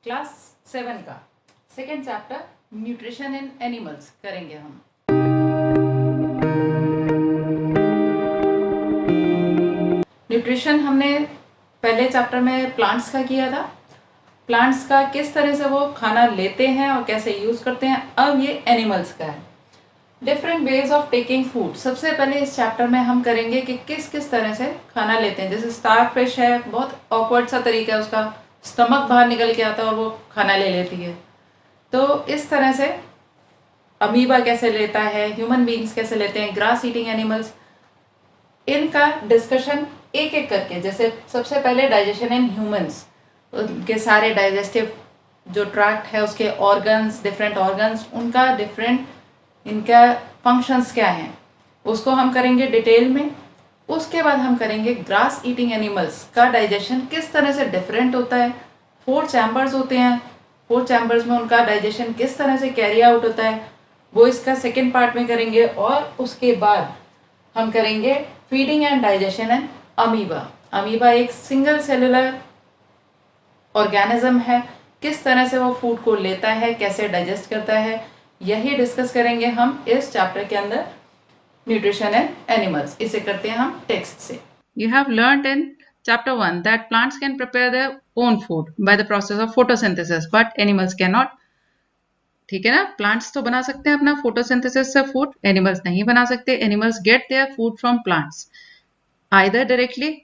Class 7 का second chapter nutrition in animals करेंगे हम। न्यूट्रिशन हमने पहले चैप्टर में प्लांट्स का किया था। प्लांट्स का किस तरह से वो खाना लेते हैं और कैसे यूज करते हैं। अब ये एनिमल्स का है। Different ways of taking food. सबसे पहले इस चैप्टर में हम करेंगे कि किस किस तरह से खाना लेते हैं। जैसे स्टार फिश है, बहुत ऑकवर्ड सा तरीका है, उसका स्टमक बाहर निकल के आता है और वो खाना ले लेती है। तो इस तरह से अमीबा कैसे लेता है, ह्यूमन बींग्स कैसे लेते हैं, ग्रास ईटिंग एनिमल्स, इनका डिस्कशन एक एक करके। जैसे सबसे पहले डाइजेशन इन ह्यूमंस, उनके सारे डाइजेस्टिव जो ट्रैक्ट है, उसके ऑर्गन्स, डिफरेंट ऑर्गन्स, उनका डिफरेंट इनका फंक्शंस क्या हैं, उसको हम करेंगे डिटेल में। उसके बाद हम करेंगे ग्रास ईटिंग एनिमल्स का डाइजेशन किस तरह से डिफरेंट होता है। 4 चैम्बर्स होते हैं, 4 चैम्बर्स में उनका डाइजेशन किस तरह से कैरी आउट होता है, वो इसका सेकेंड पार्ट में करेंगे। और उसके बाद हम करेंगे feeding and digestion and amoeba. Amoeba एक सिंगल सेलुलर ऑर्गेनिज्म है, किस तरह से वो फूड को लेता है, कैसे डाइजेस्ट करता है, यही डिस्कस करेंगे हम इस चैप्टर के अंदर, न्यूट्रिशन एंड एनिमल्स। इसे करते हैं हम टेक्स्ट से। You have learnt in chapter 1 that plants can prepare their own food by the process of photosynthesis, but animals cannot. ठीक है ना, प्लांट्स तो बना सकते हैं अपना फोटोसिंथेसिस से फूड, एनिमल्स नहीं बना सकते। Animals gate their food from plants either directly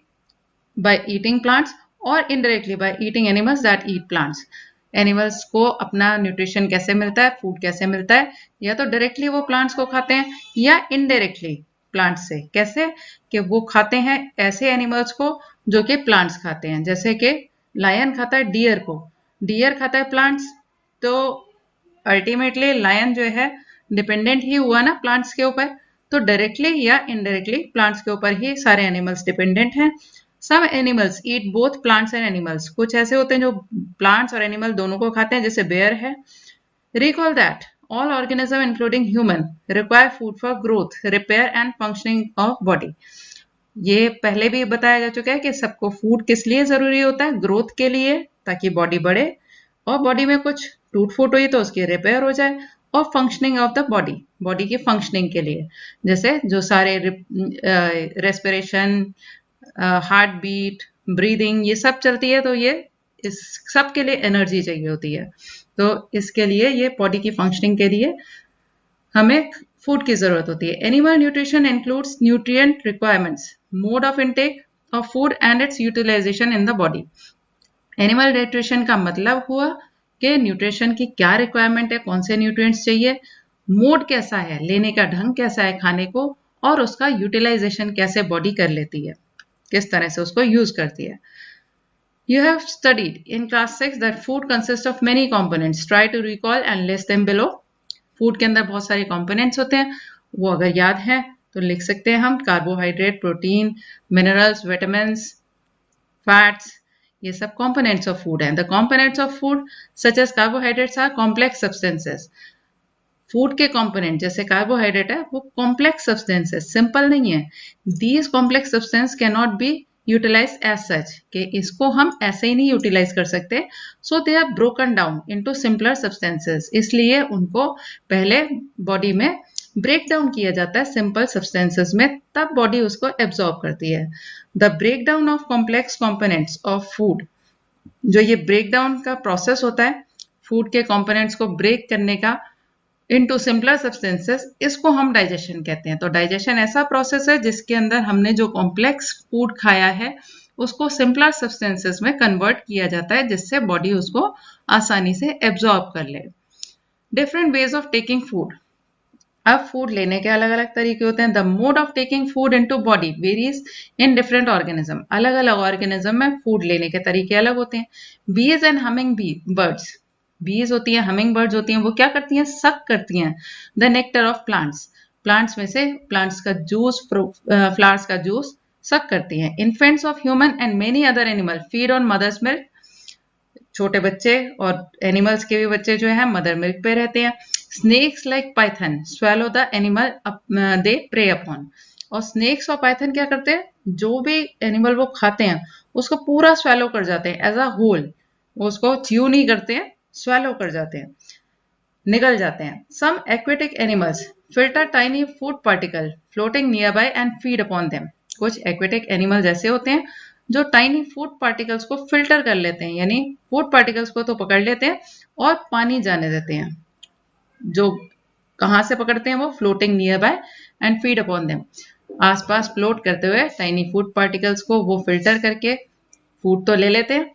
by eating plants or indirectly by eating animals that eat plants. Animals को अपना न्यूट्रिशन कैसे मिलता है, फूड कैसे मिलता है, या तो डायरेक्टली वो प्लांट्स को खाते हैं या इनडायरेक्टली प्लांट्स से। कैसे कि वो खाते हैं ऐसे एनिमल्स को जो कि प्लांट्स खाते हैं। जैसे कि लायन खाता है डियर को, डियर खाता है प्लांट्स, तो अल्टीमेटली लायन जो है डिपेंडेंट ही हुआ ना प्लांट्स के ऊपर। तो डायरेक्टली या इनडायरेक्टली प्लांट्स के ऊपर ही सारे एनिमल्स डिपेंडेंट हैं। Some animals eat both plants and animals. कुछ ऐसे होते हैं जो प्लांट्स और एनिमल दोनों को खाते हैं, जैसे बेयर है। Recall that all organism including human require food for growth, repair and functioning of body. ये पहले भी बताया जा चुका है कि सबको फूड किस लिए जरूरी होता है, ग्रोथ के लिए, ताकि बॉडी बढ़े, और बॉडी में कुछ टूट फूट हुई तो उसकी रिपेयर हो जाए, और functioning of the body, body की फंक्शनिंग के लिए। जैसे जो सारे रेस्पिरेशन, हार्ट बीट, ब्रीदिंग, ये सब चलती है, तो ये इस सब के लिए एनर्जी चाहिए होती है। तो इसके लिए ये बॉडी की फंक्शनिंग के लिए हमें फूड की जरूरत होती है। Animal nutrition includes nutrient requirements, mode of intake of food and its utilisation in the body. Animal nutrition का मतलब हुआ कि न्यूट्रिशन की क्या रिक्वायरमेंट है, कौन से न्यूट्रिएंट्स चाहिए, मोड कैसा है, लेने का ढंग कैसा है खाने को, और उसका यूटिलाइजेशन कैसे बॉडी कर लेती है, किस तरह से उसको यूज करती है। You have studied in class 6 that food consists of many components. Try to recall and list them below. Food के अंदर बहुत सारे कंपोनेंट्स होते हैं, वो अगर याद है तो लिख सकते हैं हम। Carbohydrate, protein, minerals, vitamins, fats, ये सब कंपोनेंट्स ऑफ फूड हैं। The components of food such as carbohydrates are complex substances. Food के कंपोनेंट जैसे कार्बोहाइड्रेट है, वो कॉम्प्लेक्स सब्सटेंस है, सिंपल नहीं है। These complex substance can not be utilize as such, कि इसको हम ऐसे ही नहीं यूटिलाइज कर सकते। So they are broken down into simpler substances, इसलिए उनको पहले बॉडी में ब्रेक डाउन किया जाता है सिंपल सब्सटेंसेस में, तब बॉडी उसको एब्जॉर्ब करती है। The break down of complex components of food, जो ये ब्रेक डाउन का प्रोसेस होता है फूड के कॉम्पोनेंट्स को ब्रेक करने का इनटू सिंपलर सब्सटेंसेस, इसको हम डाइजेशन कहते हैं। तो डाइजेशन ऐसा प्रोसेस है जिसके अंदर हमने जो कॉम्प्लेक्स फूड खाया है उसको सिंपलर सब्सटेंसेस में कन्वर्ट किया जाता है, जिससे बॉडी उसको आसानी से एब्जॉर्ब कर ले। Different ways of taking food. अब फूड लेने के अलग अलग तरीके होते हैं। The mode of taking food into body varies in different organism. अलग अलग ऑर्गेनिज्म में फूड लेने के तरीके अलग होते हैं। बीज एंड हमिंग बी बर्ड्स, बीज होती हैं, हमिंग बर्ड्स होती हैं, वो क्या करती हैं, सक करती हैं the nectar of plants. Plants में से प्लांट्स का जूस, फ्लावर्स का जूस सक करती हैं। Infants of human and many other animal feed on mother's milk. छोटे बच्चे और एनिमल्स के भी बच्चे जो है मदर मिल्क पे रहते हैं। Snakes like python swallow the animal they prey upon. और स्नेक्स और पाइथन क्या करते हैं, जो भी एनिमल वो खाते हैं उसको पूरा स्वेलो कर जाते हैं एज अ होल, वो उसको च्यू नहीं करते हैं, swallow कर जाते हैं, निगल जाते हैं। Some aquatic animals filter tiny food particle floating nearby and feed upon them. कुछ aquatic animals ऐसे होते हैं जो tiny food particles को filter कर लेते हैं, यानी food particles को तो पकड़ लेते हैं और पानी जाने देते हैं। जो कहाँ से पकड़ते हैं वो floating nearby and feed upon them. आसपास फ्लोट करते हुए टाइनी फूड पार्टिकल्स को वो फिल्टर करके फूड तो ले लेते हैं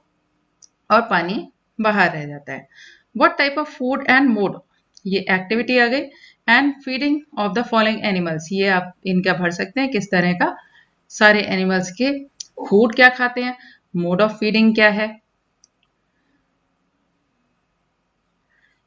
और पानी बाहर रह जाता है। What type of food and mode? ये एक्टिविटी आ गई। And feeding of the following animals, ये आप इनका भर सकते हैं किस तरह का, सारे एनिमल्स के फूड क्या खाते हैं, मोड ऑफ फीडिंग क्या है।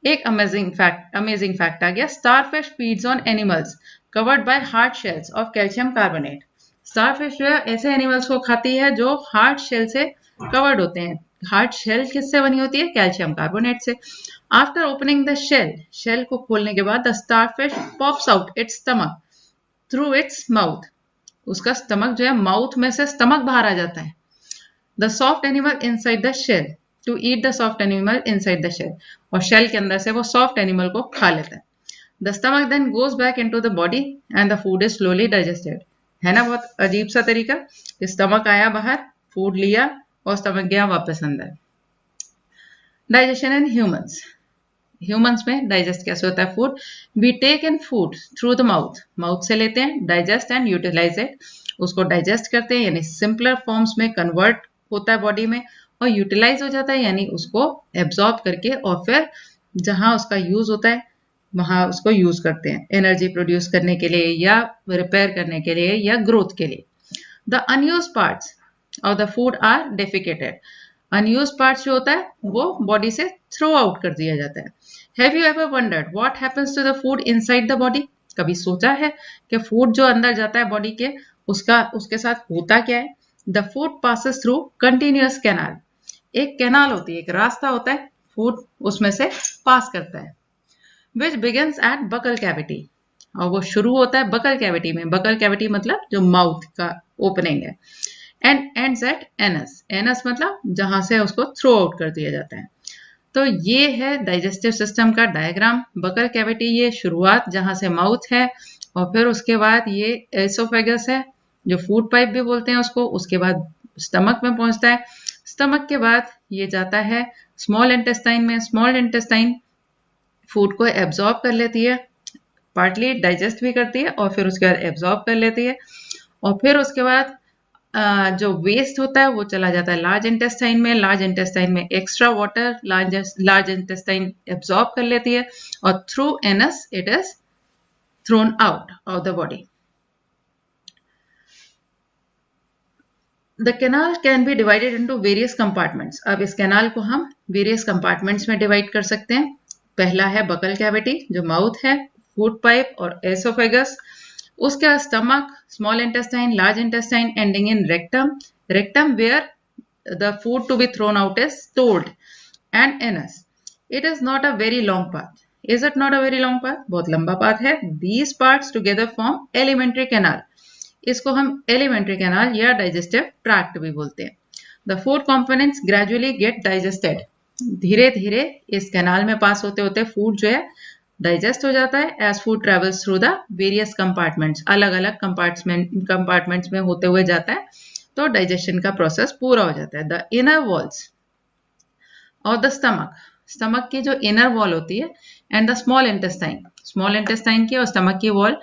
एक अमेजिंग फैक्ट आ गया, starfish feeds on animals covered by hard shells of calcium carbonate. Starfish जो है ऐसे एनिमल्स को खाती है जो हार्ड शेल से कवर्ड होते हैं। हार्ड शेल किससे बनी होती है, कैल्शियम कार्बोनेट से। आफ्टर ओपनिंग द शेल को खोलने के बाद the starfish pops out it's stomach through its mouth. उसका स्टमक जो है, माउथ में से स्टमक बाहर आ जाता है। The soft animal inside the shell to eat the soft animal inside the shell, और शेल के अंदर से वो सॉफ्ट एनिमल को खा लेता है। The stomach then goes back into the body and the food is slowly digested. है ना बहुत अजीब सा तरीका, स्टमक आया बाहर, फूड लिया और स्टमक गया वापस अंदर। डाइजेशन इन ह्यूमंस में डाइजेस्ट कैसे होता है food, we take in food through the mouth से लेते हैं, डाइजेस्ट एंड यूटिलाइज इट, उसको डाइजेस्ट करते हैं यानी सिंपलर फॉर्म्स में कन्वर्ट होता है बॉडी में, और यूटिलाइज हो जाता है यानी उसको एब्जॉर्ब करके और फिर जहां उसका यूज होता है वहां उसको यूज करते हैं, एनर्जी प्रोड्यूस करने के लिए या रिपेयर करने के लिए या ग्रोथ के लिए। The unused parts of the food are defecated. Unused parts जो होता है वो बॉडी से थ्रो आउट कर दिया जाता है। Have you ever wondered what happens to the food inside the body? कभी सोचा है कि फूड जो अंदर जाता है बॉडी के, उसके साथ होता क्या है? The food passes through continuous canal. एक कैनाल होती है, एक रास्ता होता है, फूड उसमें से पास करता है। विच बिगिंस एट बकल कैविटी, और वो शुरू होता है बकल कैविटी में। बकल कैविटी मतलब जो माउथ का ओपनिंग है। And ends at anus, anus मतलब जहां से उसको थ्रो आउट कर दिया जाता है। तो ये है डाइजेस्टिव सिस्टम का डायग्राम। बकल कैविटी ये शुरुआत जहां से माउथ है, और फिर उसके बाद ये एसोफेगस है जो फूड पाइप भी बोलते हैं उसको, उसके बाद स्टमक में पहुंचता है। स्टमक के बाद ये जाता है स्मॉल इंटेस्टाइन में। स्मॉल इंटेस्टाइन फूड को एब्जॉर्ब कर लेती है, पार्टली डाइजेस्ट भी करती है और फिर उसके बाद एब्जॉर्ब कर लेती है, और फिर उसके बाद जो वेस्ट होता है वो चला जाता है लार्ज इंटेस्टाइन में। लार्ज इंटेस्टाइन में extra water large intestine absorb कर लेती है, और through anus it is thrown out of the body. The canal can be divided into various compartments. अब इस कैनाल को हम वेरियस कंपार्टमेंट्स में डिवाइड कर सकते हैं। पहला है बकल कैविटी जो माउथ है, फूड पाइप और एसोफेगस, उसके बाद stomach, small intestine, large intestine, ending in rectum, rectum where the food to be thrown out is stored, and anus. It is not a very long path. Is it not a very long path? बहुत लंबा path है। These parts together form alimentary canal. इसको हम alimentary canal या digestive tract भी बोलते हैं। The food components gradually get digested. धीरे धीरे इस कैनाल में पास होते होते फूड जो है डाइजेस्ट हो जाता है as food travels through the various compartments. अलग अलग कंपार्टमेंट्स में होते हुए जाता है, तो डाइजेशन का प्रोसेस पूरा हो जाता है। द इनर वॉल्स और द स्टमक की जो इनर वॉल होती है, एंड द स्मॉल इंटेस्टाइन की और स्टमक की wall,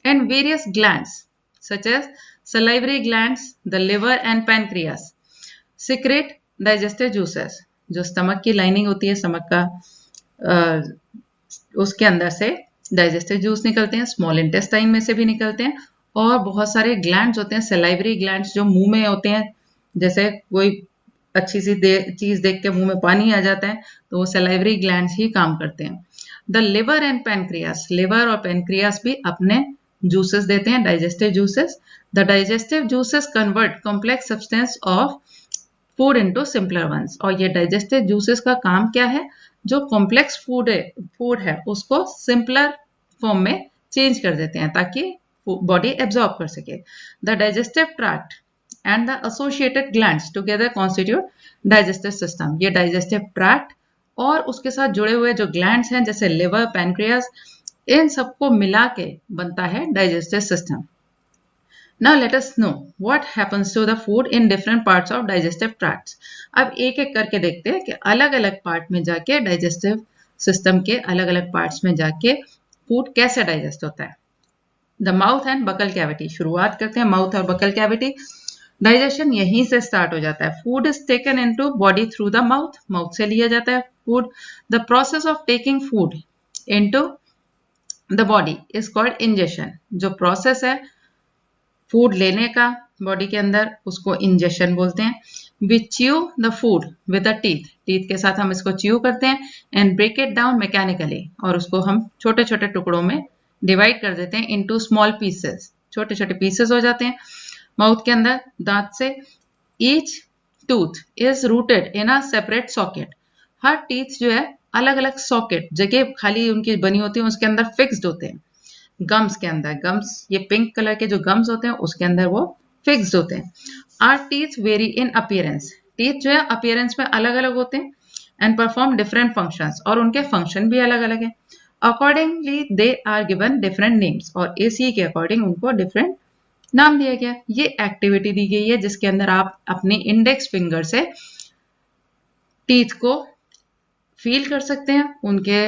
and various glands such as salivary glands, the liver and pancreas secrete digestive juices। जो स्टमक की लाइनिंग होती है स्टमक का, उसके अंदर से डाइजेस्टिव जूस निकलते हैं, स्मॉल इंटेस्टाइन में से भी निकलते हैं, और बहुत सारे ग्लैंड्स होते हैं, सलाइवरी ग्लैंड्स जो मुंह में होते हैं। जैसे कोई अच्छी सी चीज देख के मुंह में पानी आ जाता है, तो वो सलाइवरी ग्लैंड्स ही काम करते हैं। The liver and pancreas, liver और पेनक्रियास भी अपने जूसेस देते हैं, digestive juices. The digestive juices convert complex substance of food into simpler ones. और ये डाइजेस्टिव जूसेस का काम क्या है, जो कॉम्प्लेक्स फूड है उसको सिंपलर फॉर्म में चेंज कर देते हैं ताकि बॉडी एब्जॉर्ब कर सके। The digestive tract and the associated glands together constitute digestive system. ये digestive tract और उसके साथ जुड़े हुए जो glands हैं जैसे liver, pancreas, इन सबको मिला के बनता है digestive system. Now let us know what happens to the food in different parts of digestive tracts. अब एक एक करके देखते हैं कि अलग अलग पार्ट में जाके digestive system के अलग अलग पार्ट्स में जाके फूड कैसे डाइजेस्ट होता है. The mouth and buccal cavity. शुरुआत करते हैं माउथ और बकल कैविटी. डाइजेशन यहीं से स्टार्ट हो जाता है. Food is taken into body through the mouth. Mouth से लिया जाता है food. The process of taking food into the body is called ingestion. जो प्रोसेस है फूड लेने का बॉडी के अंदर उसको इंजेशन बोलते हैं. We chew the food with the teeth. Teeth के साथ हम इसको च्यू करते हैं and break it down mechanically. और उसको हम छोटे छोटे टुकड़ों में डिवाइड कर देते हैं इनटू स्मॉल पीसेस. छोटे छोटे पीसेस हो जाते हैं माउथ के अंदर दांत से. Each tooth is rooted in a separate socket. Her teeth जो है अलग अलग सॉकेट जगह खाली उनकी बनी होती है उसके अंदर फिक्स्ड होते हैं. गम्स के अंदर, गम्स ये पिंक कलर के जो गम्स होते हैं उसके अंदर वो फिक्स्ड होते हैं. Are teeth very in appearance. Teeth जो है अपीयरेंस में अलग अलग होते हैं एंड परफॉर्म डिफरेंट फंक्शंस. और उनके फंक्शन भी अलग अलग है. Accordingly they are given different names. और इसी के अकॉर्डिंग उनको डिफरेंट नाम दिया गया. ये एक्टिविटी दी गई है जिसके अंदर आप अपने इंडेक्स फिंगर से टीथ को फील कर सकते हैं. उनके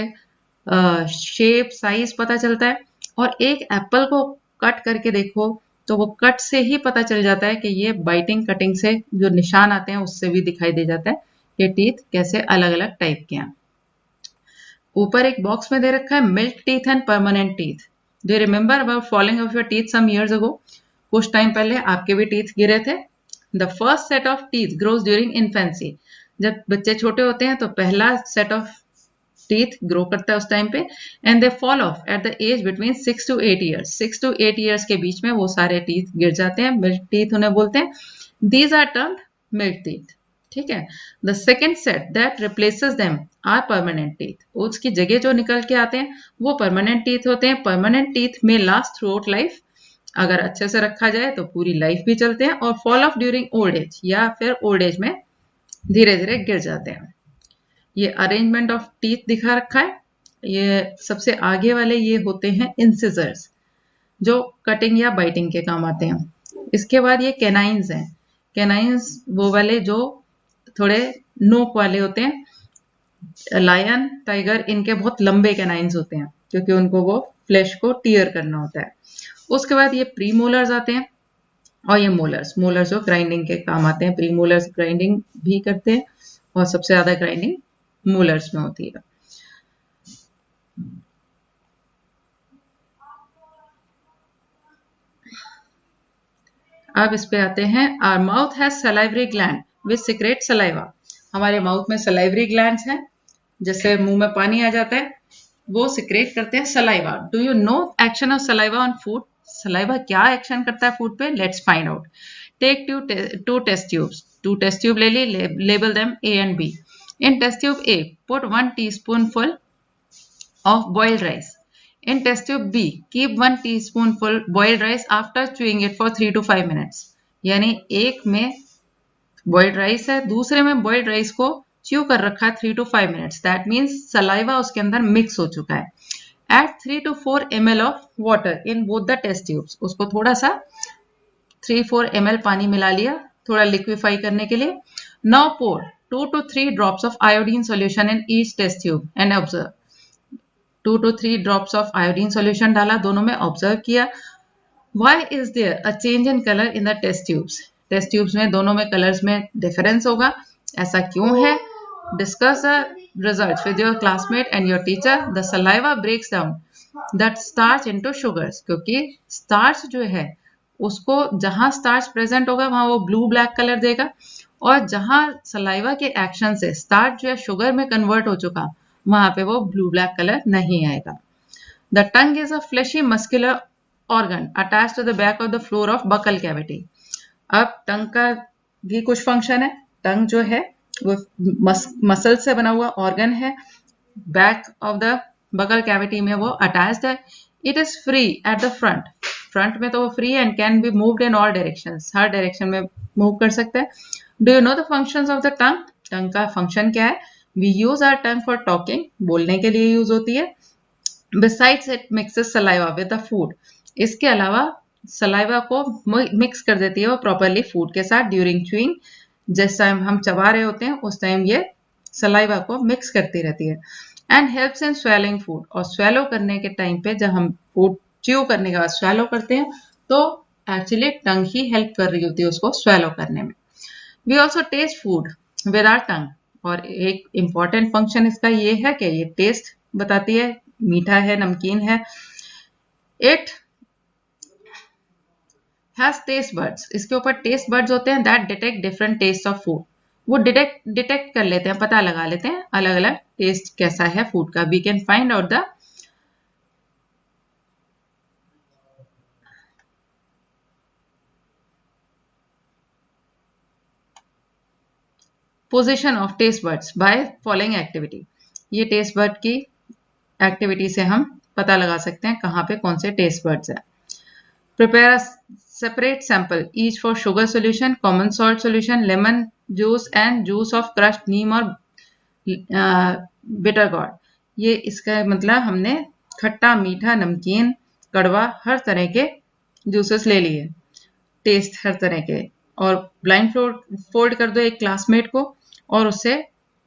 शेप साइज पता चलता है. और एक एप्पल को कट करके देखो तो वो कट से ही पता चल जाता है कि ये बाइटिंग कटिंग से जो निशान आते हैं उससे भी दिखाई दे जाता है कि टीथ कैसे अलग अलग टाइप के हैं. ऊपर एक बॉक्स में दे रखा है milk teeth and permanent teeth. Do you remember about falling of your teeth some years ago. कुछ टाइम पहले आपके भी टीथ गिरे थे. The first set of teeth grows during infancy. जब बच्चे छोटे होते हैं तो पहला सेट ऑफ टीथ ग्रो करता है उस टाइम पे. And they fall off at the age between 6 to 8 years. 6 to 8 years के बीच में वो सारे टीथ गिर जाते हैं. मिल्क टीथ उन्हें बोलते हैं. These are termed milk teeth. ठीक है. The second set that replaces them are permanent teeth. उसकी जगह जो निकल के आते हैं वो परमानेंट टीथ होते हैं. परमानेंट टीथ में लास्ट थ्रू आउट लाइफ. अगर अच्छे से रखा जाए तो पूरी लाइफ भी चलते हैं. और fall of during old age या फिर ओल्ड एज में धीरे धीरे गिर जाते हैं. ये अरेंजमेंट ऑफ टीथ दिखा रखा है. ये सबसे आगे वाले ये होते हैं इंसिजर्स जो कटिंग या बाइटिंग के काम आते हैं. इसके बाद ये कैनाइंस हैं. कैनाइंस वो वाले जो थोड़े नोक वाले होते हैं. लायन, टाइगर, इनके बहुत लंबे कैनाइंस होते हैं क्योंकि उनको वो फ्लैश को टीयर करना होता है. उसके बाद ये प्री मोलर्स आते हैं और ये मोलर्स. मोलर्स जो ग्राइंडिंग के काम आते हैं. प्री मोलर्स ग्राइंडिंग भी करते हैं और सबसे ज्यादा ग्राइंडिंग मोलर्स में होती है. अब इस पे आते हैं. Our mouth has salivary gland which secrete saliva. हमारे माउथ में सलाइवरी ग्लैंड्स हैं. जैसे मुंह में पानी आ जाता है वो सिक्रेट करते हैं saliva. Do you know action of saliva on food. Saliva क्या एक्शन करता है फूड पे. Let's find out. Take two test tubes. 2 test tube ले ली. Label them A and B. In test tube A, put 1 teaspoonful of boiled rice. In test tube B, keep 1 teaspoonful boiled rice after chewing it for 3 to 5 minutes. यानी एक में boiled rice है, दूसरे में boiled rice को chew कर रखा है 3 to 5 minutes. That means saliva उसके अंदर mix हो चुका है. Add 3 to 4 ml of water in both the test tubes. उसको थोड़ा सा 3-4 ml पानी मिला लिया थोड़ा liquefy करने के लिए. Now pour 2 to 3 drops of iodine solution in each test tube and observe. 2 to 3 drops of iodine solution डाला दोनों में. observe किया. Why is there a change in color in the test tubes? test tubes में दोनों में colors में difference होगा. ऐसा क्यों है. Discuss the results with your classmate and your teacher. The saliva breaks down that starch into sugars. क्योंकि starch जो है उसको जहां स्टार्च प्रेजेंट होगा वहां वो ब्लू ब्लैक कलर देगा. और जहां सलाइवा के एक्शन से स्टार्च जो है शुगर में कन्वर्ट हो चुका वहां पे वो ब्लू ब्लैक कलर नहीं आएगा. The tongue is a fleshy muscular organ attach to the back of the floor of buccal cavity. अब टंग का भी कुछ फंक्शन है. टंग जो है वो मसल से बना हुआ ऑर्गन है. Back of the buccal cavity में वो अटैच्ड है. It is free at the front front में तो वो फ्री है and can be moved in all directions, हर डायरेक्शन में मूव कर सकता है। Do you know the functions of the tongue? Tongue का फंक्शन क्या है? We use our tongue for talking, बोलने के लिए यूज होती है। Besides it mixes saliva with the food, इसके अलावा सलाइवा को मिक्स कर देती है वो प्रॉपरली फूड के साथ ड्यूरिंग च्यूइंग, जिस टाइम हम चबा रहे होते हैं उस टाइम ये सलाइवा को मिक्स करती रहती है। And helps in swelling food, और स्वेलो करने के टाइम पे जब हम फूड च्यू करने के बाद स्वेलो करते हैं तो एक्चुअली टंग ही हेल्प कर रही होती है उसको स्वेलो करने में। We also taste food with our tongue, और एक इम्पॉर्टेंट फंक्शन इसका ये है कि ये टेस्ट बताती है, मीठा है, नमकीन है। इट हैज टेस्ट बर्ड्स, इसके ऊपर टेस्ट बर्ड्स होते हैं that detect different taste of food, वो डिटेक्ट कर लेते हैं, पता लगा लेते हैं अलग अलग टेस्ट कैसा है फूड का। We can find out the position of taste buds by following activity, ये टेस्ट बर्ड की एक्टिविटी से हम पता लगा सकते हैं कहाँ पे कौन से टेस्ट बर्ड्स हैं। Prepare a separate sample each for sugar solution, common salt solution, lemon juice and juice of crushed neem or bitter gourd। ये इसका मतलब हमने खट्टा, मीठा, नमकीन, कड़वा हर तरह के जूसेस ले लिए, टेस्ट हर तरह के, और ब्लाइंड फोल्ड कर दो एक क्लासमेट को और उससे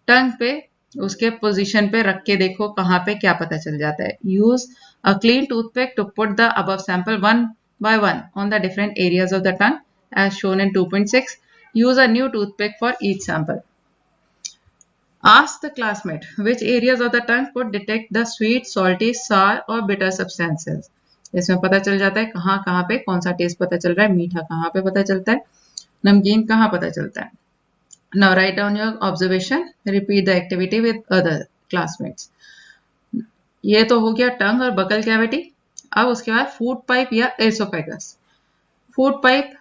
टंग पे उसके पोजीशन पे रख के देखो कहाँ पे क्या पता चल जाता है। Use a clean toothpick to put the above sample one by one on the different areas of the tongue as shown in 2.6. Use a new toothpick for each sample. Ask the classmate which areas of the tongue could detect the sweet, salty, sour or bitter substances. इसमें पता चल जाता है कहाँ कहाँ पे कौन सा टेस्ट पता चल रहा है, मीठा कहाँ पे पता चलता है, नमकीन कहाँ पता चलता है। Now write down your observation. Repeat the activity with other classmates. ये तो हो गया टंग और बकल कैविटी। अब उसके बाद फूड पाइप या एसोफेगस। फूड पाइप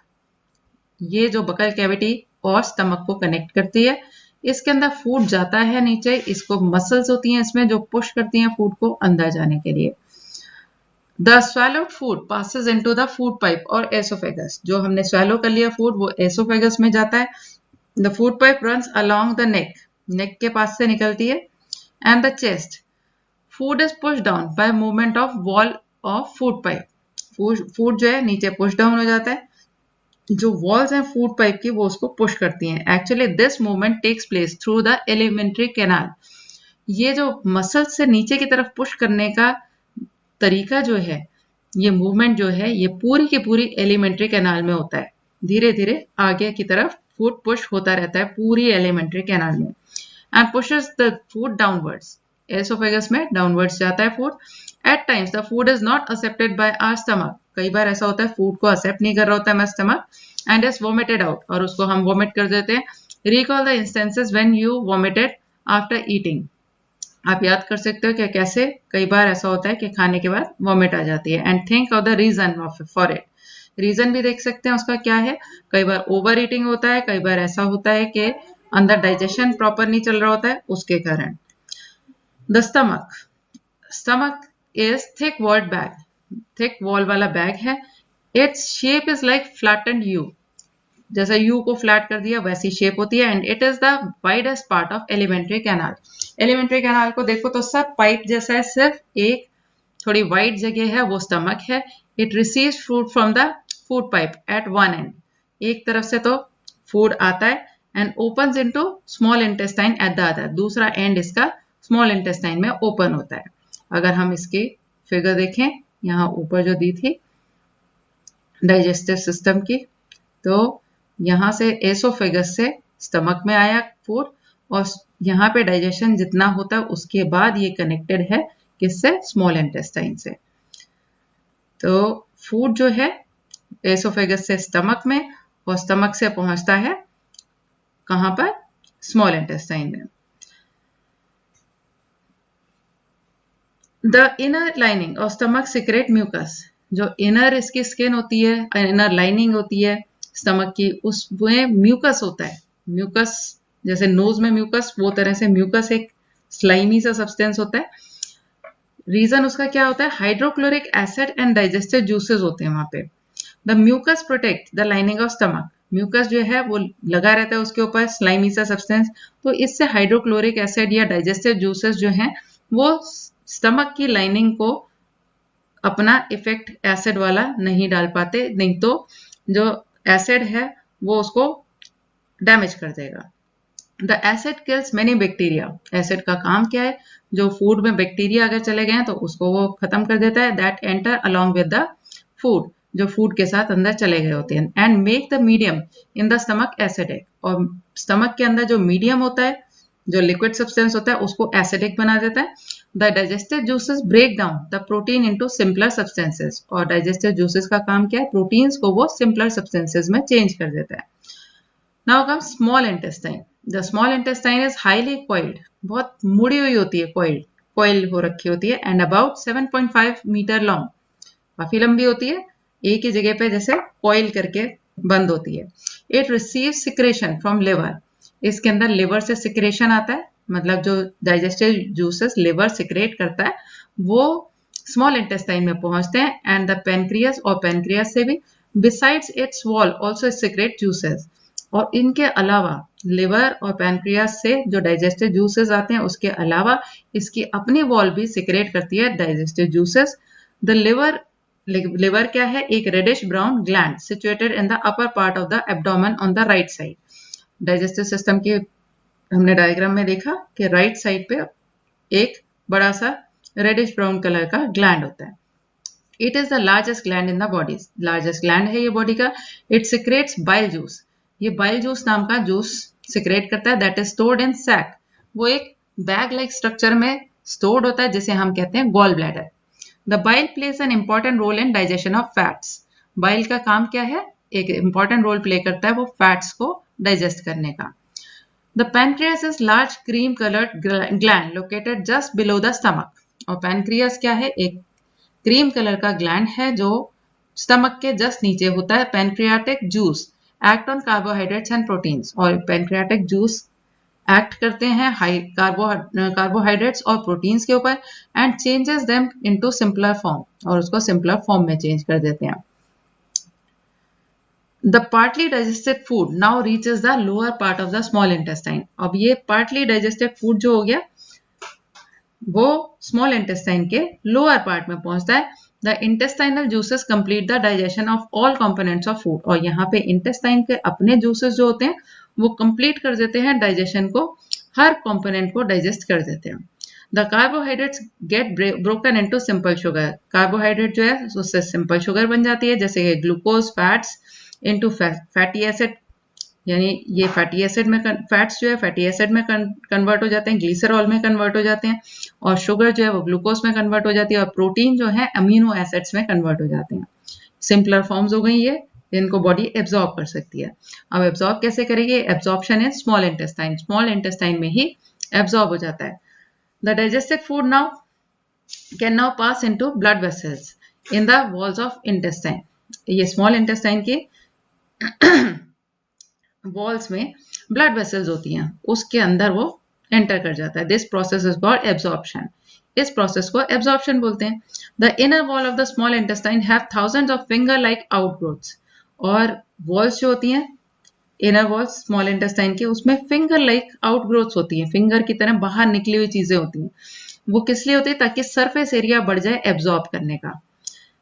ये जो बकल कैविटी और स्टमक को कनेक्ट करती है, इसके अंदर फूड जाता है नीचे, इसको मसल्स होती हैं इसमें जो पुश करती हैं फूड को अंदर जाने के लिए। The swallowed food passes into the food pipe और एसोफेगस, जो हमने swallow कर लिया फूड वो एसोफेगस में जाता है। The food pipe runs along the neck, नेक के पास से निकलती है, and the chest. Food is push down by movement of wall of food pipe, food जो है नीचे पुश डाउन हो जाता है, जो वॉल्स हैं फूड पाइप की वो उसको पुश करती हैं। Actually this movement takes place through the alimentary canal, ये जो मसल से नीचे की तरफ पुश करने का तरीका जो है, ये मूवमेंट जो है ये पूरी की पूरी एलिमेंट्री कैनाल में होता है। धीरे धीरे आगे की तरफ फूड पुश होता रहता है पूरी एलिमेंट्री कैनाल में, and pushes the food downwards, oesophagus में डाउनवर्ड्स जाता है food. At times the food is not accepted by our stomach, कई बार ऐसा होता है फूड को एक्सेप्ट नहीं कर रहा होता है हमारा stomach, and is vomited out, और उसको हम वोमिट कर देते हैं। Recall the instances when you vomited after eating, आप याद कर सकते हो कि कैसे कई बार ऐसा होता है कि खाने के बाद वोमिट आ जाती है। And think of the reason for it, reason भी देख सकते हैं उसका क्या है। कई बार ओवर ईटिंग होता है, कई बार ऐसा होता है कि अंदर डाइजेशन प्रॉपर नहीं चल रहा होता है उसके कारण। The stomach is thick walled bag, thick wall वाला बैग है। Its shape is like flattened U, जैसा यू को फ्लैट कर दिया वैसी शेप होती है। And it is the widest part of alimentary canal, alimentary canal को देखो तो सब पाइप जैसा है, सिर्फ एक थोड़ी वाइड जगह है वो स्टमक है। It receives food from the food pipe at one end, एक तरफ से तो फूड आता है, and opens into small intestine at the other, दूसरा एंड इसका स्मॉल इंटेस्टाइन में ओपन होता है। अगर हम इसकी फिगर देखें यहाँ ऊपर जो दी थी डाइजेस्टिव सिस्टम की, तो यहाँ से एसोफेगस से स्टमक में आया फूड, और यहाँ पे डाइजेशन जितना होता है उसके बाद ये कनेक्टेड है किससे, स्मॉल इंटेस्टाइन से। तो फूड जो है एसोफेगस से स्टमक में, और स्टमक से पहुंचता है कहां पर, स्मॉल इंटेस्टाइन में। The inner lining of stomach secrete mucus, जो इनर इसकी स्किन होती है, इनर लाइनिंग होती है स्टमक की, उसमें म्यूकस होता है। म्यूकस जैसे नोज में म्यूकस, वो तरह से म्यूकस एक स्लाइमी सा सब्सटेंस होता है। रीजन उसका क्या होता है, hydrochloric acid and digestive juices होते हैं वहां पे। The mucus protect the lining of stomach, mucus जो है वो लगा रहता है उसके ऊपर, स्लाइमी सा सब्सटेंस, तो इससे हाइड्रोक्लोरिक एसिड या डाइजेस्टिव जूसेस जो हैं वो स्टमक की लाइनिंग को अपना इफेक्ट एसिड वाला नहीं डाल पाते, नहीं तो जो एसिड है वो उसको डैमेज कर देगा। The acid kills many bacteria, acid का काम क्या है, जो फूड में बैक्टीरिया अगर चले गए तो उसको वो खत्म कर देता है, that enter along with the food, जो फूड के साथ अंदर चले गए होते हैं, and make the medium in the stomach acidic, और स्टमक के अंदर जो मीडियम होता है, जो लिक्विड सब्सटेंस होता है, उसको एसिडिक बना देता है। The digestive juices break down the protein into simpler substances, और डाइजेस्टिव जूसेस का काम क्या है, प्रोटीन्स को वो सिंपलर सब्सटेंसेस में चेंज कर देता है। Now come small intestine, the small intestine is highly coiled, बहुत मुड़ी हुई होती है, कॉइल हो रखी होती है, एंड अबाउट 7.5 मीटर लॉन्ग, काफी लंबी होती है, एक ही जगह पे जैसे कॉइल करके बंद होती है। It receive secretion from liver, इसके अंदर लिवर से सिक्रेशन आता है, मतलब जो डाइजेस्टिव जूसेस लिवर सिक्रेट करता है वो स्मॉल इंटेस्टाइन में पहुंचते हैं, एंड द पेनक्रियास, और पेनक्रियास से भी, besides its wall also secrete juices, और इनके अलावा लिवर और पैनक्रियास से जो डाइजेस्टिव जूसेस आते हैं उसके अलावा इसकी अपनी वॉल भी सिक्रेट करती है डाइजेस्टिव जूसेस। द लिवर क्या है, एक reddish brown gland situated in the upper part of the abdomen on the right side. Digestive system की हमने डायग्राम में देखा कि राइट साइड पे एक बड़ा सा रेडिश ब्राउन कलर का ग्लैंड होता है। It is the largest gland in the body, largest gland है ये बॉडी का। इट सिक्रेट्स बाइल जूस, ये बाइल जूस नाम का जूस सिक्रेट करता है, that is stored in sac, वो एक बैग लाइक स्ट्रक्चर में स्टोर्ड होता है जिसे हम कहते हैं gall bladder. The bile plays an important role in digestion of fats, bile का काम क्या है, एक इंपॉर्टेंट रोल प्ले करता है वो फैट्स को डाइजेस्ट करने का। The pancreas is large cream coloured gland located just below the stomach, और पैनक्रियास क्या है, एक क्रीम कलर का ग्लैंड है जो स्टमक के जस्ट नीचे होता है। Pancreatic juice act on carbohydrates and proteins, और पैनक्रियाटिक जूस एक्ट करते हैं कार्बोहाइड्रेट्स और प्रोटीन्स के ऊपर, and changes them into simpler form, और उसको सिंपलर फॉर्म में चेंज कर देते हैं। The partly digested food now reaches the lower part of the small intestine, अब ये पार्टली डाइजेस्टेड फूड जो हो गया वो स्मॉल इंटेस्टाइन के लोअर पार्ट में पहुंचता है। The intestinal juices complete the digestion of all components of food, और यहाँ पे इंटेस्टाइन के अपने जूसेस जो होते हैं वो कंप्लीट कर देते हैं डाइजेशन को, हर कंपोनेंट को डाइजेस्ट कर देते हैं। The carbohydrates get broken into simple sugar, carbohydrate जो है उससे सिंपल शुगर बन जाती है, जैसे glucose, fats into fatty acid, यानी ये फैटी एसिड में फैट्स जो है फैटी एसिड में कन्वर्ट हो जाते हैं, ग्लिसरॉल में कन्वर्ट हो जाते हैं, और शुगर जो है वो ग्लूकोज में कन्वर्ट हो जाती है, और प्रोटीन जो है अमीनो एसिड्स में कन्वर्ट हो जाते हैं। सिंपलर फॉर्म्स हो गई ये, इनको बॉडी एब्जॉर्ब कर सकती है। अब एब्जॉर्ब कैसे करेगी, एब्जॉर्प्शन है स्मॉल इंटेस्टाइन में ही एब्जॉर्ब हो जाता है। The digested food now can now pass into blood vessels in the walls of intestine, ये स्मॉल इंटेस्टाइन की वॉल्स में ब्लड वेसल्स होती हैं, उसके अंदर वो एंटर कर जाता है। This process is called absorption, इस प्रोसेस को एब्जॉर्प्शन बोलते हैं। The inner wall of the small intestine have thousands of finger like outgrowths, और वॉल्स जो होती हैं इनर वॉल्स स्मॉल इंटेस्टाइन के, उसमें फिंगर लाइक आउटग्रोथ्स होती हैं, फिंगर की तरह बाहर निकली हुई चीजें होती हैं। वो किस लिए होती है, ताकि सरफेस एरिया बढ़ जाए एब्जॉर्ब करने का।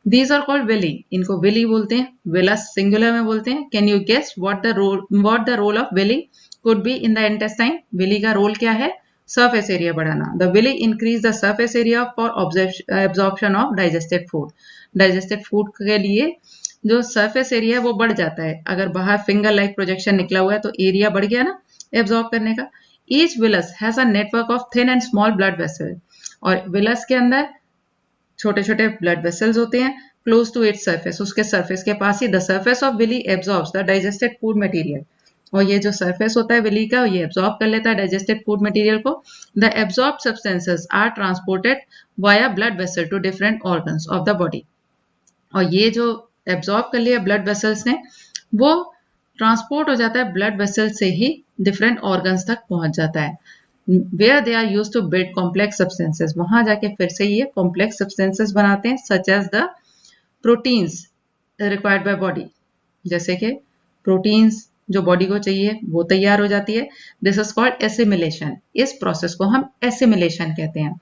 These are called villi, इनको villi बोलते हैं, villus सिंगुलर में बोलते हैं। Can you guess what the role of villi could be in the intestine? villi का रोल क्या है, surface area बढ़ाना। The villi increase the surface area for absorption of digested food, digested food के लिए जो surface area है वो बढ़ जाता है, अगर बाहर finger like projection निकला हुआ है तो area बढ़ गया ना absorb करने का। Each villus has a network of thin and small blood vessels, और villus के अंदर छोटे छोटे ब्लड वेसल्स होते हैं क्लोज टू इट्स सरफेस, उसके सरफेस के पास ही। The surface of villi absorbs the digested food material, और ये जो सरफेस होता है विली का ये एब्जॉर्ब कर लेता है डाइजेस्टेड फूड मटेरियल को। The absorb substances are transported via blood vessel to different organs of the body, और ये जो एब्जॉर्ब कर लिया ब्लड वेसल्स ने वो ट्रांसपोर्ट हो जाता है ब्लड वेसल से ही डिफरेंट ऑर्गन्स तक पहुंच जाता है। where they are used to build complex substances. वहां जाके फिर से ये complex substances बनाते हैं, such as the proteins required by body. जैसे कि प्रोटीन्स जो बॉडी को चाहिए वो तैयार हो जाती है. This is called assimilation. इस प्रोसेस को हम एसिमिलेशन कहते हैं.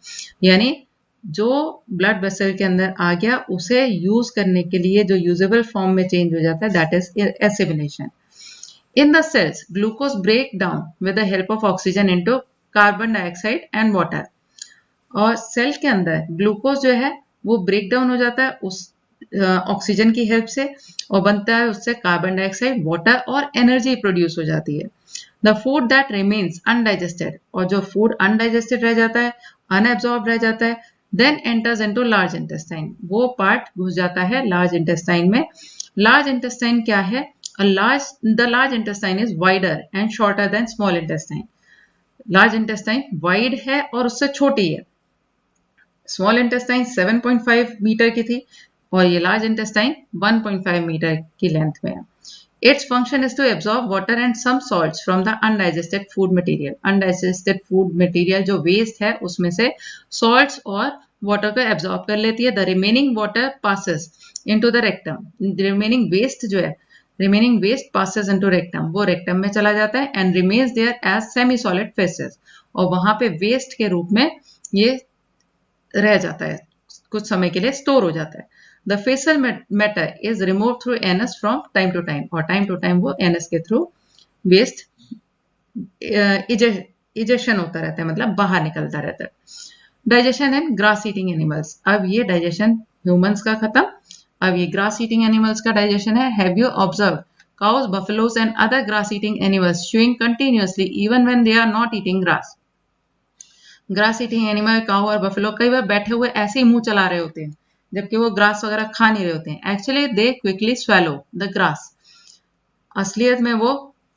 यानी जो ब्लड वेसल के अंदर आ गया उसे यूज करने के लिए जो यूजेबल फॉर्म में चेंज हो जाता है, that is assimilation. In the cells, glucose break down with the help of oxygen into carbon dioxide and water. और सेल के अंदर ग्लूकोज जो है वो ब्रेक डाउन हो जाता है उस ऑक्सीजन की हेल्प से और बनता है उससे कार्बन डाइऑक्साइड, वाटर और एनर्जी प्रोड्यूस हो जाती है. The food that remains undigested, और जो फूड अनडाइजेस्टेड रह जाता है, अनएब्जॉर्ब रह जाता है, then enters into large intestine. वो पार्ट घुस जाता है लार्ज इंटेस्टाइन में. लार्ज इंटेस्टाइन क्या है? The large intestine is wider and shorter than small intestine. Large intestine wide है और उससे छोटी है. स्मॉल इंटेस्टाइन 7.5 मीटर की थी और ये लार्ज इंटेस्टाइन 1.5 मीटर की लेंथ में है. Its function is to absorb water and some salts from the undigested food material. Undigested food material जो वेस्ट है उसमें से सॉल्ट्स और वाटर को एब्जॉर्ब कर लेती है. The remaining water passes into the rectum. Remaining waste जो है, remaining waste passes into rectum, वो रेक्टम में चला जाता है and remains there as semi solid faeces. और वहां पे वेस्ट के रूप में ये रह जाता है, कुछ समय के लिए स्टोर हो जाता है. The faecal matter is remove through anus from time to time, और टाइम टू टाइम वो एनस के थ्रू वेस्ट इजेशन होता रहता है, मतलब बाहर निकलता रहता है. Digestion and grass eating animals. अब ये डाइजेशन ह्यूमंस का खत्म, अब ये ग्रास ईटिंग एनिमल्स का डाइजेशन है. Have you observe cows, buffaloes and other grass eating animals chewing continuously even when they are not eating grass. Grass eating animal cow और buffalo कई बार बैठे हुए ऐसे ही मुंह चला रहे होते हैं जबकि वो ग्रास वगैरह खा नहीं रहे होते हैं. Actually they quickly swallow the grass. असलियत में वो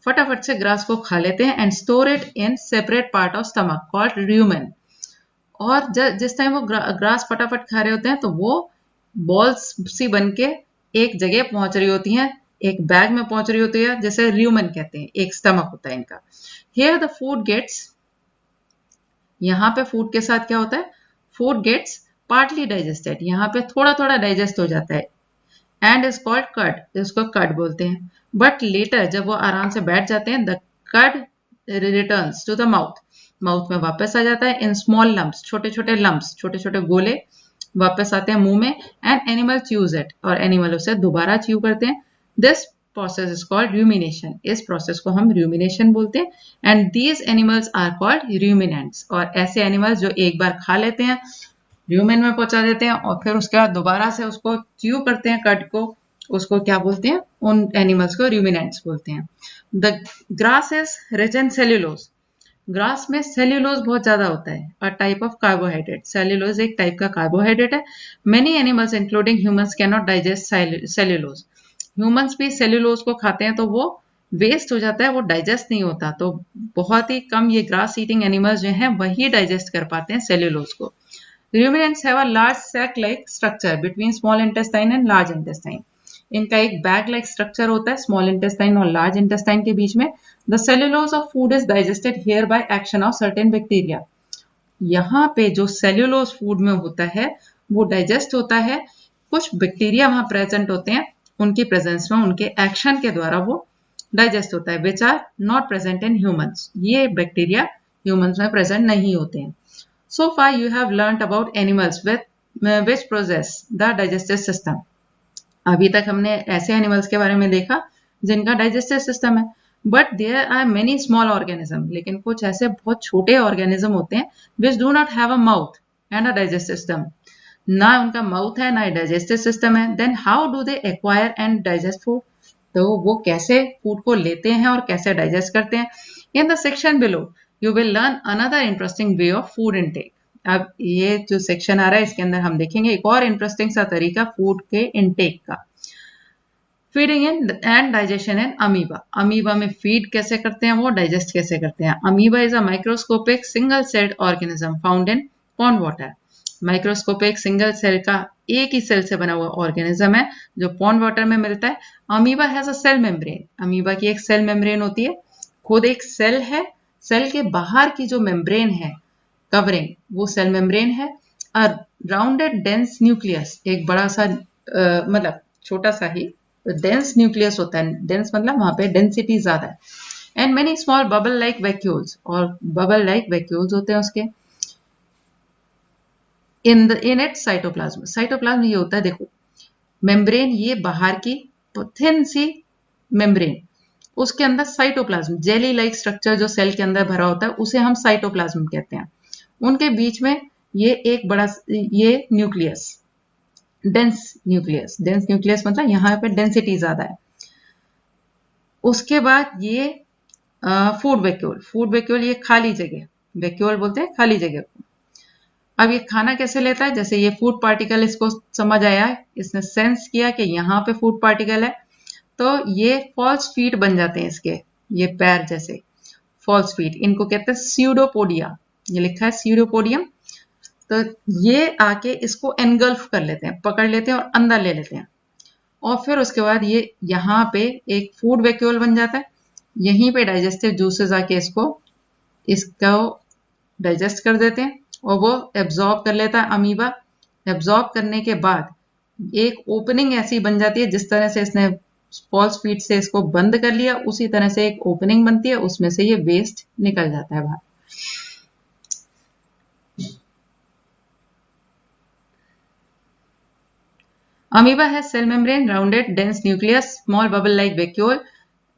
फटाफट से ग्रास को खा लेते हैं and store it in separate part of stomach called rumen. और जिस टाइम वो ग्रास फटाफट खा रहे होते हैं तो वो बॉल्स सी बन के एक जगह पहुंच रही होती हैं, एक बैग में पहुंच रही होती है जिसे र्यूमेन कहते हैं. एक स्टमक होता है इनका. हियर द फूड गेट्स, यहाँ पे फूड के साथ क्या होता है? Food gets partly digested. यहाँ पे थोड़ा थोड़ा डाइजेस्ट हो जाता है एंड इज कॉल्ड कर्ड. इसको कर्ड बोलते हैं. बट लेटर जब वो आराम से बैठ जाते हैं, the curd returns to the mouth. Mouth में वापस आ जाता है इन स्मॉल लम्प्स, छोटे छोटे लम्प्स, छोटे छोटे गोले वापस आते हैं मुंह में. एंड एनिमल च्यूज इट, और एनिमल उसे दोबारा च्यू करते हैं. This process is called rumination. इस प्रोसेस को हम रूमिनेशन बोलते हैं. And these animals are called ruminants. और ऐसे एनिमल्स जो एक बार खा लेते हैं, रूमेन में पहुंचा देते हैं और फिर उसके बाद दोबारा से उसको च्यू करते हैं कर्ड को, उसको क्या बोलते हैं? उन एनिमल्स को रूमिनेंट्स बोलते हैं. The grass is rich in cellulose. Grass में सेल्यूलोज बहुत ज्यादा होता है. A type of carbohydrate. Cellulose एक टाइप का कार्बोहाइड्रेट है. Many animals including humans can not digest cellulose. Humans भी सेल्यूलोज को खाते हैं तो वो वेस्ट हो जाता है, वो डाइजेस्ट नहीं होता. तो बहुत ही कम ये ग्रास ईटिंग एनिमल्स जो हैं वही डाइजेस्ट कर पाते हैं सेल्यूलोज को. Ruminants have a large sac-like structure between small intestine and large intestine. इनका एक बैग लाइक स्ट्रक्चर होता है स्मॉल इंटेस्टाइन और लार्ज इंटेस्टाइन के बीच में. The cellulose of food is digested here by action of certain bacteria. यहाँ पे जो सेल्यूलोज फूड में होता है वो डाइजेस्ट होता है, कुछ बैक्टीरिया वहां प्रेजेंट होते हैं, उनकी प्रेजेंस में, उनके एक्शन के द्वारा वो डाइजेस्ट होता है, which are not present in humans. ये बैक्टीरिया ह्यूमंस में प्रेजेंट नहीं होते हैं. So far you have learnt about animals which possess the digestive system. अभी तक हमने ऐसे एनिमल्स के बारे में देखा जिनका डाइजेस्टिव सिस्टम है. But there are many small organism. लेकिन कुछ ऐसे बहुत छोटे ऑर्गेनिज्म होते हैं which do not have a mouth and a digestive system. ना उनका माउथ है ना डाइजेस्टिव सिस्टम है. Then how do they acquire and digest food. तो वो कैसे फूड को लेते हैं और कैसे डाइजेस्ट करते हैं? In the section below you will learn another interesting way of food intake. अब ये जो सेक्शन आ रहा है इसके अंदर हम देखेंगे एक और इंटरेस्टिंग सा तरीका फूड के इनटेक का. Feeding and digestion in amoeba. Amoeba में फीड कैसे करते हैं, वो डाइजेस्ट कैसे करते हैं. Amoeba is a microscopic single celled organism found in pond water. Microscopic single cell का एक ही सेल से बना हुआ ऑर्गेनिज्म है जो पॉन्ड वाटर में मिलता है. Amoeba has a cell membrane. Amoeba की एक सेल मेम्ब्रेन होती है, खुद एक सेल है सेल के बाहर की जो मेम्ब्रेन है कवरिंग, वो सेल मेम्ब्रेन है। और राउंडेड डेंस न्यूक्लियस, एक बड़ा सा मतलब छोटा सा ही डेंस न्यूक्लियस होता है। डेंस मतलब वहां पे डेंसिटी ज्यादा है। And many small bubble like vacuoles, और बबल लाइक वैक्यूल्स होते हैं उसके। इन इट साइटोप्लाज्म, साइटोप्लाज्म ये होता है, देखो मेम्ब्रेन ये बाहर की थिन सी मेम्ब्रेन, उसके अंदर साइटोप्लाज्म जेली लाइक स्ट्रक्चर जो सेल के अंदर भरा होता है उसे हम साइटोप्लाज्म कहते हैं। उनके बीच में ये एक बड़ा ये न्यूक्लियस, डेंस न्यूक्लियस मतलब यहाँ पे डेंसिटी ज्यादा है। उसके बाद ये फूड वैक्यूल, फूड वैक्यूल ये खाली जगह, वैक्यूल बोलते हैं खाली जगह को। अब ये खाना कैसे लेता है, जैसे ये फूड पार्टिकल इसको समझ आया, इसने सेंस किया कि यहाँ पे फूड पार्टिकल है, तो ये फॉल्स फीट बन जाते हैं इसके, ये पैर जैसे फॉल्स फीट, इनको कहते हैं स्यूडोपोडिया, ये लिखा है स्यूडोपोडियम। तो ये आके इसको एनगल्फ कर लेते हैं, पकड़ लेते हैं और अंदर ले लेते हैं। और फिर उसके बाद ये यहाँ पे एक फूड वैक्यूल बन जाता है, यहीं पे डाइजेस्टिव जूसेस आके इसको डाइजेस्ट कर देते हैं और वो एब्जॉर्ब कर लेता है अमीबा। एब्जॉर्ब करने के बाद एक ओपनिंग ऐसी बन जाती है, जिस तरह से इसने फॉल्स फीट से इसको बंद कर लिया, उसी तरह से एक ओपनिंग बनती है, उसमें से ये वेस्ट निकल जाता है बाहर। अमीबा है cell membrane, rounded dense nucleus, small bubble like vacuole,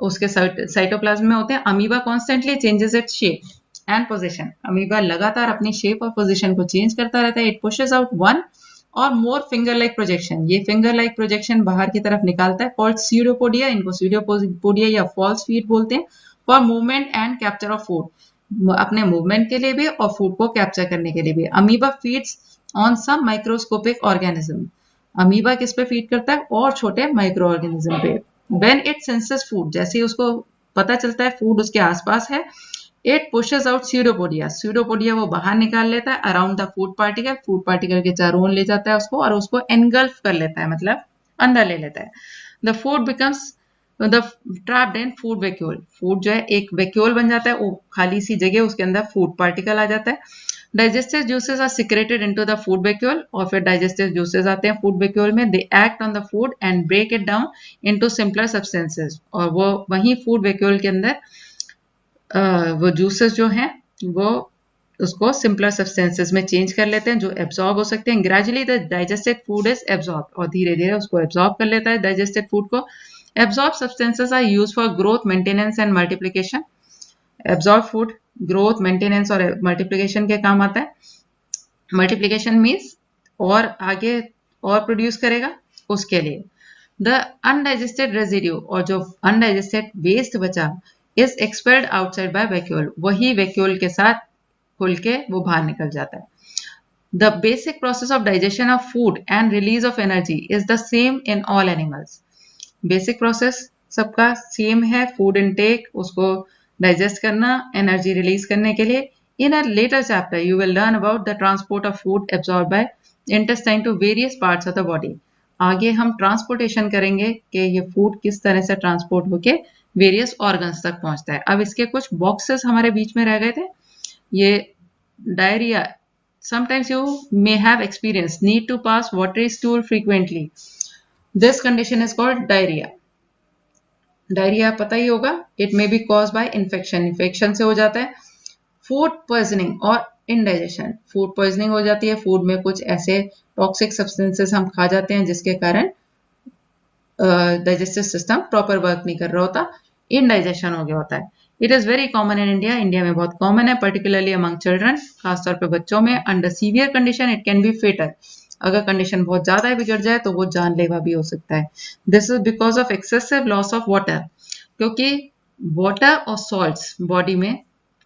उसके साइटोप्लाज्म में होते हैं। Amoeba constantly changes its shape and position, amoeba लगातार अपनी शेप और पोजीशन को चेंज करता रहता है। इट पुशेस आउट वन और मोर फिंगर लाइक प्रोजेक्शन, ये फिंगर लाइक प्रोजेक्शन बाहर की तरफ निकालता है, कॉल्ड स्यूडोपोडिया, इनको स्यूडोपोडिया या फॉल्स फीट बोलते हैं। For movement and capture of food, अपने मूवमेंट के लिए भी और फूड को कैप्चर करने के लिए भी। Amoeba feeds on some microscopic organism, amoeba किस पे फीड करता है, और छोटे माइक्रो ऑर्गेनिज्म पे। व्हेन इट सेंसेस फूड, जैसे ही उसको पता चलता है फूड उसके आसपास है, it pushes out pseudopodia, pseudopodia वो बाहर निकाल लेता है around the food particle, food particle के चारों ओर ले जाता है उसको और उसको एनगल्फ कर लेता है, मतलब अंदर ले लेता है। The food becomes the trapped in food vacuole, food जो है एक वैक्यूल बन जाता है, वो खाली सी जगह, उसके अंदर फूड पार्टिकल आ जाता है। Digestive juices are secreted into the food vacuole, और फिर डाइजेस्टिव जूसेस आते हैं फूड वैक्यूल में, they act on the food and break it down into simpler substances, और वो वही फूड वैक्यूल के अंदर वो जूसेस जो हैं वो उसको सिंपलर सब्सटेंसेस में चेंज कर लेते हैं जो एब्जॉर्ब हो सकते हैं। Gradually the digested food is absorb, और धीरे धीरे उसको एब्जॉर्ब कर लेता है डाइजेस्टेड फूड को। Absorb substances are use for growth, maintenance and multiplication, absorb food growth, maintenance और मल्टीप्लिकेशन के काम आता है। मल्टीप्लिकेशन मीन्स और आगे और प्रोड्यूस करेगा, उसके लिए। द अनडाइजेस्टेड रेजिड्यू, और जो अनडाइजेस्टेड वेस्ट बचा, is expelled outside by vacuole, वही वैक्यूल के साथ खुल के वो बाहर निकल जाता है। The basic process of digestion of food and release of energy is the same in all animals, basic process सबका सेम है, फूड इनटेक, उसको डाइजेस्ट करना, एनर्जी रिलीज करने के लिए। In a later chapter you will learn about the transport of food absorb by intestine to various parts of the body, आगे हम transportation करेंगे कि ये फूड किस तरह से ट्रांसपोर्ट होके वेरियस ऑर्गन्स तक पहुंचता है। अब इसके कुछ बॉक्सेस हमारे बीच में रह गए थे, ये diarrhoea, sometimes you may have experienced need to pass watery stool frequently, this condition is called diarrhea। Diarrhoea पता ही होगा, it may be cause by infection, infection से हो जाता है। फूड पॉइजनिंग और इंडाइजेशन, फूड पॉइजनिंग हो जाती है, फूड में कुछ ऐसे टॉक्सिक सब्सटेंसेस हम खा जाते हैं जिसके कारण डाइजेस्टिव सिस्टम प्रॉपर वर्क नहीं कर रहा होता, इनडाइजेशन हो गया होता है। It is very common in India, India में बहुत कॉमन है, पर्टिकुलरली अमंग चिल्ड्रन, खासतौर पे बच्चों में। Under severe condition it can be fatal, अगर कंडीशन बहुत ज्यादा बिगड़ जाए तो वो जानलेवा भी हो सकता है। This is because of excessive loss of water, क्योंकि वाटर और सॉल्ट्स बॉडी में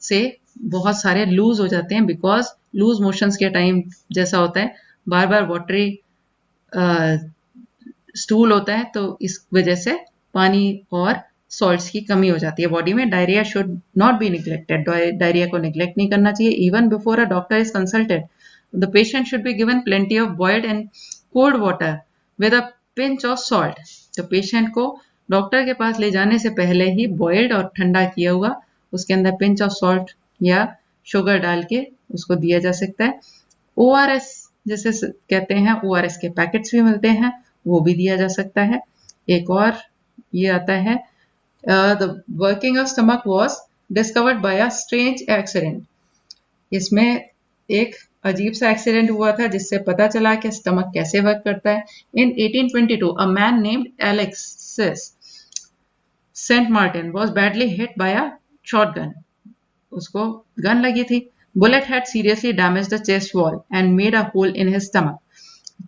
से बहुत सारे लूज हो जाते हैं, बिकॉज लूज मोशंस के टाइम जैसा होता है, बार बार वाटरी स्टूल होता है, तो इस वजह से पानी और सॉल्ट्स की कमी हो जाती है बॉडी में। Diarrhoea should not be neglected, diarrhoea को निग्लेक्ट नहीं करना चाहिए। Even before a doctor is consulted, the patient should be given plenty of boiled and cold water with a pinch of salt, तो पेशेंट को doctor के पास ले जाने से पहले ही बॉइल्ड और ठंडा किया हुआ उसके अंदर पिंच ऑफ सॉल्ट या शुगर डाल के उसको दिया जा सकता है। ORS जिसे कहते हैं, ORS के पैकेट्स भी मिलते हैं, वो भी दिया जा सकता है। एक और ये आता है, the working of stomach was discovered by a strange accident. इसमें एक अजीब सा एक्सीडेंट हुआ था जिससे पता चला कि स्टमक कैसे वर्क करता है। In 1822 a man named Alexis Saint Martin was badly hit by a shotgun. उसको गन लगी थी। Bullet had seriously damage the chest wall and made a hole in his stomach.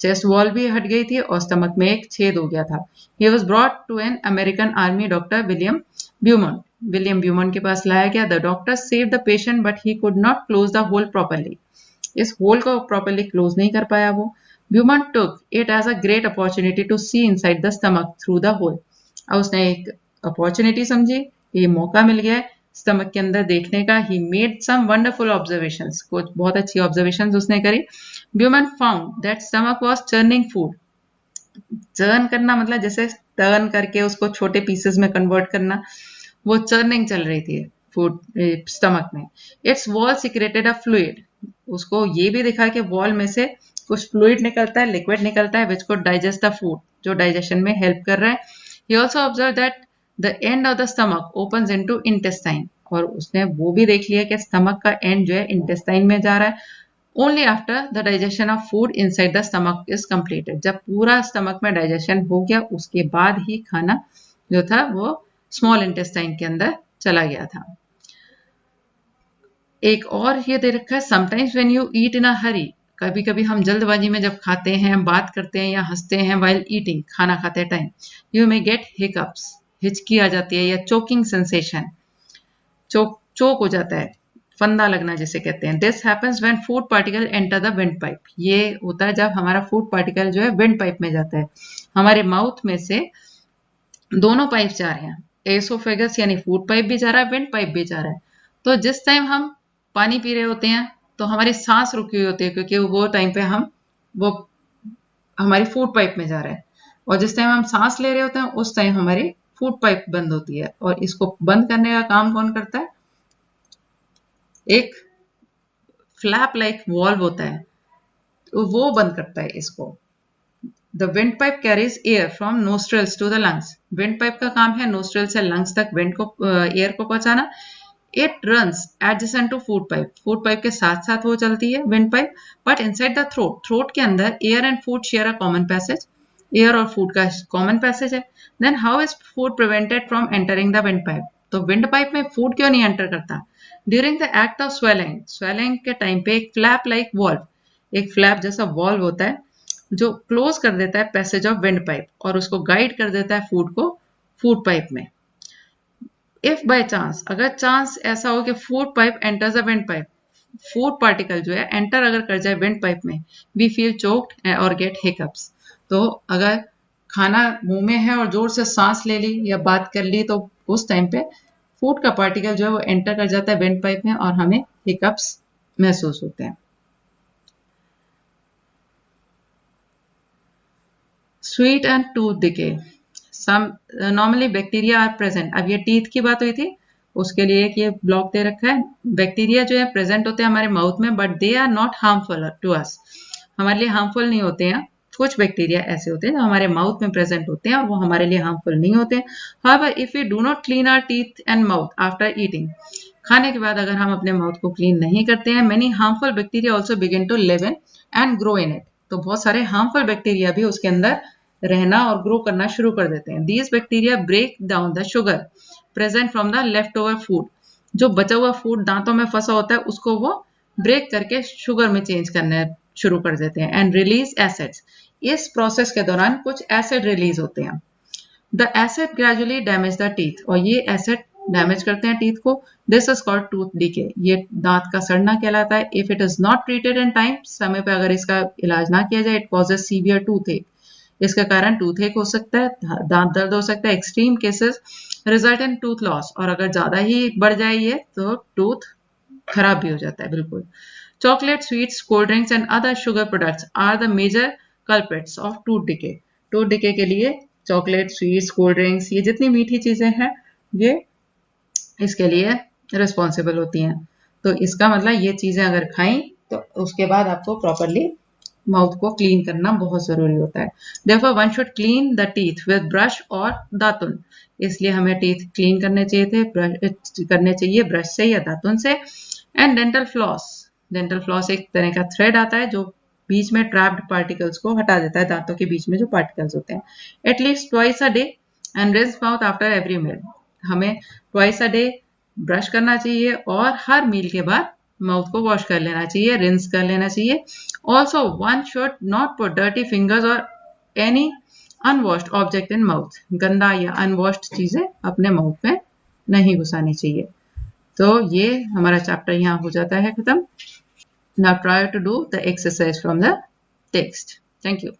Chest wall भी हट गई थी और स्टमक में एक छेद हो गया था। He was brought to an American army doctor William Beaumont. William Beaumont के पास लाया गया। The doctor save the patient but he could not close the hole properly. इस होल को प्रॉपरली क्लोज नहीं कर पाया वो। Beaumont took it as a great opportunity to see inside the stomach through the hole. और उसने एक opportunity समझी, ये मौका मिल गया है स्टमक के अंदर देखने का। He made some wonderful observations, कुछ बहुत अच्छी ऑब्जर्वेशंस उसने करी। Beaumont found that stomach was churning food. Churn करना मतलब जैसे टर्न करके उसको छोटे पीसेस में कन्वर्ट करना, वो चर्निंग चल रही थी फूड स्टमक में। It's wall secreted a fluid. उसको ये भी दिखा कि वॉल में से कुछ फ्लूइड निकलता है, लिक्विड निकलता है, विच को डाइजेस्ट द फूड, जो डाइजेशन में हेल्प कर रहा है। He also observe that the end of the stomach opens into intestine. और उसने वो भी देख लिया कि स्टमक का एंड जो है इंटेस्टाइन में जा रहा है। Only after the digestion of food inside the stomach is completed. जब पूरा स्टमक में डाइजेशन हो गया उसके बाद ही खाना जो था वो स्मॉल इंटेस्टाइन के अंदर चला गया था। एक और ये दे रखा है, समटाइम्स व्हेन यू ईट इन अ हरी। कभी कभी हम जल्दबाजी में जब खाते हैं, बात करते हैं या हंसते हैं वाइल ईटिंग, खाना खाते time, you may gate hiccups, हिचकी आ जाती है या चोकिंग सेंसेशन, चोक हो जाता है, फंदा लगना जिसे कहते हैं। This happens when food particle enter the wind pipe. ये होता है जब हमारा फूड पार्टिकल जो है विंड पाइप में जाता है। हमारे माउथ में से दोनों पाइप जा रहे हैं, एसोफेगस यानी फूड पाइप भी जा रहा है, विंड पाइप भी जा रहा है। तो जिस टाइम हम पानी पी रहे होते हैं तो हमारी सांस रुकी हुई होती है, क्योंकि वो टाइम पे वो हमारी फूड पाइप में जा रहा है। और जिस टाइम हम सांस ले रहे होते हैं उस टाइम हमारी फूड पाइप बंद होती है। और इसको बंद करने का काम कौन करता है? एक फ्लैप लाइक वॉल्व होता है, तो वो बंद करता है इसको। The wind pipe carries air from nostrils to the lungs. Wind pipe का काम है नोस्ट्रल से लंग्स तक विंड को एयर को पहुंचाना। It runs adjacent to food pipe. Food pipe के साथ साथ वो चलती है wind pipe, but inside the throat, throat के अंदर air and food share a common passage. Air और फूड का कॉमन पैसेज है। Then how is food prevented from entering the wind pipe? तो विंड पाइप में फूड क्यों नहीं enter करता? During the act of swallowing, swallowing के time पे एक फ्लैप लाइक वॉल्व, एक फ्लैप जैसा वॉल्व होता है जो क्लोज कर देता है पैसेज ऑफ विंड पाइप और उसको गाइड कर देता है फूड को फूड पाइप में। इफ बाय चांस, अगर चांस ऐसा हो कि food pipe enters the wind pipe, food particle जो है एंटर अगर कर जाए विंड पाइप में, वी फील चोक्ड और गेट हिकअप्स। तो अगर खाना मुंह में है और जोर से सांस ले ली या बात कर ली तो उस टाइम पे फूड का पार्टिकल जो है वो एंटर कर जाता है विंड पाइप में और हमें हिकअप्स महसूस होते हैं। Sweet and tooth decay, some normally bacteria are present. अब ये टीथ की बात हुई थी, उसके लिए एक ये ब्लॉक दे रखा है। बैक्टीरिया जो है प्रेजेंट होते हैं हमारे माउथ में, but they are not harmful to us. हमारे लिए हार्मफुल नहीं होते हैं। कुछ बैक्टीरिया ऐसे होते हैं जो हमारे माउथ में प्रेजेंट होते हैं और वो हमारे लिए हार्मफुल नहीं होते हैं। However if we do not clean our teeth and mouth after eating, खाने के बाद अगर हम अपने माउथ को क्लीन नहीं करते हैं, many harmful bacteria also begin to live in and grow in it. तो बहुत सारे हार्मफुल बैक्टीरिया भी उसके अंदर रहना और ग्रो करना शुरू कर देते हैं। These bacteria break down the sugar present from the left over food. जो बचा हुआ फूड दांतों में फंसा होता है उसको वो ब्रेक करके शुगर में चेंज करने शुरू कर देते हैं। एंड रिलीज एसिड्स, इस प्रोसेस के दौरान कुछ एसिड रिलीज होते हैं। The acid gradually damage the teeth, और ये एसिड डैमेज करते हैं टीथ को। This is called tooth decay, ये दांत का सड़ना कहलाता है। If it is not treated in time, समय पे अगर इसका इलाज ना किया जाए, इट कॉजेज सीवियर टूथ एक, इसके कारण टूथ एक हो सकता है, दांत दर्द हो सकता है। Extreme cases result in tooth loss, और अगर ज्यादा ही बढ़ जाए ये तो टूथ खराब भी हो जाता है बिल्कुल। Chocolate, sweets, cold drinks and other sugar products are the major culprits of tooth decay. Tooth decay के लिए चॉकलेट, स्वीट्स, कोल्ड ड्रिंक्स, ये जितनी मीठी चीजें हैं ये इसके लिए रिस्पॉन्सिबल होती हैं। तो इसका मतलब ये चीज़ें अगर खाई तो उसके बाद आपको प्रॉपरली माउथ को क्लीन करना बहुत ज़रूरी होता है। Therefore, one should clean the teeth with brush और दातुन। इसलिए हमें टीथ क्लीन करने चाहिए ब्रश से या दातुन से। एंड डेंटल फ्लॉस एक तरह का थ्रेड आता है जो बीच में ट्रैप्ड पार्टिकल्स को हटा देता है, दांतों के बीच में जो पार्टिकल्स होते हैं। At least twice a day and rinse mouth after every meal. हमें ट्वाइस अ डे ब्रश करना चाहिए और हर मील के बाद माउथ को वॉश कर लेना चाहिए, रिंस कर लेना चाहिए। Also one should not put dirty fingers और any unwashed object in mouth. गंदा या अनवॉश्ड चीजें अपने माउथ में नहीं घुसानी चाहिए। तो ये हमारा चैप्टर यहाँ हो जाता है खत्म। Now try to do the exercise from the text. Thank you.